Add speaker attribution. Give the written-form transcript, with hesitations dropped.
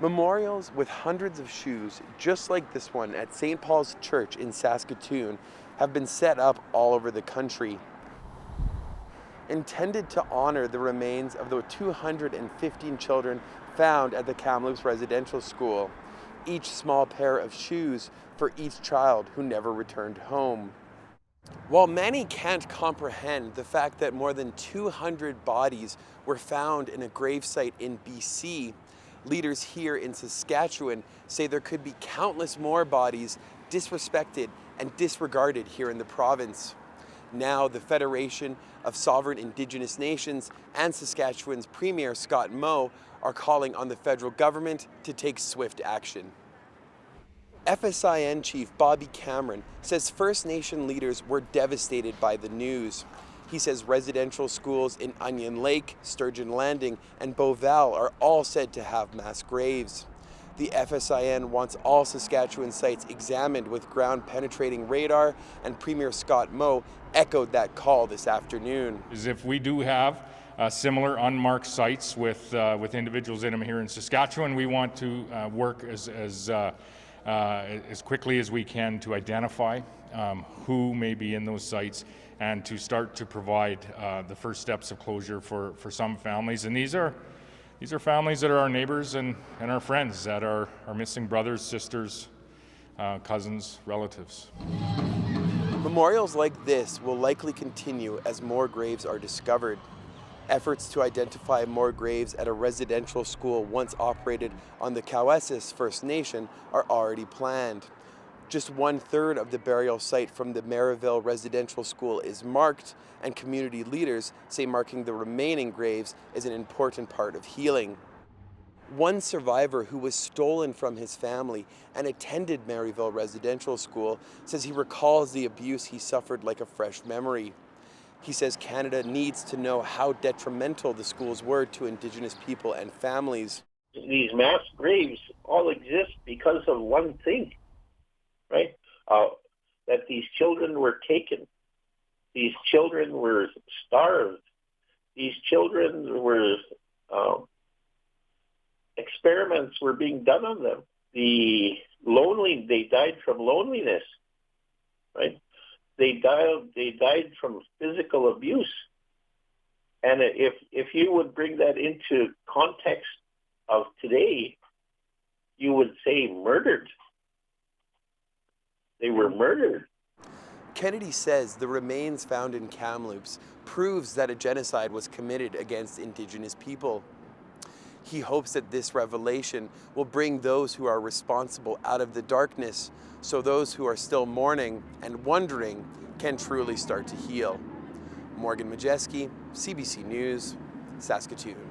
Speaker 1: Memorials with hundreds of shoes, just like this one at St. Paul's Church in Saskatoon, have been set up all over the country, intended to honor the remains of the 215 children found at the Kamloops Residential School, each small pair of shoes for each child who never returned home. While many can't comprehend the fact that more than 200 bodies were found in a gravesite in BC, leaders here in Saskatchewan say there could be countless more bodies disrespected and disregarded here in the province. Now, the Federation of Sovereign Indigenous Nations and Saskatchewan's Premier Scott Moe are calling on the federal government to take swift action. FSIN Chief Bobby Cameron says First Nation leaders were devastated by the news. He says residential schools in Onion Lake, Sturgeon Landing, and Beauval are all said to have mass graves. The FSIN wants all Saskatchewan sites examined with ground-penetrating radar, and Premier Scott Moe echoed that call this afternoon.
Speaker 2: If we do have similar unmarked sites with individuals in them here in Saskatchewan, we want to work as quickly as we can to identify who may be in those sites and to start to provide the first steps of closure for some families. And these are families that are our neighbors and our friends, that are our missing brothers, sisters, cousins, relatives.
Speaker 1: Memorials like this will likely continue as more graves are discovered. Efforts to identify more graves at a residential school once operated on the Cowessess First Nation are already planned. Just 1/3 of the burial site from the Merivale Residential School is marked, and community leaders say marking the remaining graves is an important part of healing. One survivor who was stolen from his family and attended Merivale Residential School says he recalls the abuse he suffered like a fresh memory. He says Canada needs to know how detrimental the schools were to Indigenous people and families.
Speaker 3: These mass graves all exist because of one thing, right? That these children were taken. These children were starved. These children were, experiments were being done on them. They died from loneliness, right? They died from physical abuse. And if you would bring that into context of today, you would say murdered. They were murdered.
Speaker 1: Kennedy says the remains found in Kamloops proves that a genocide was committed against Indigenous people. He hopes that this revelation will bring those who are responsible out of the darkness, so those who are still mourning and wondering can truly start to heal. Morgan Majeski, CBC News, Saskatoon.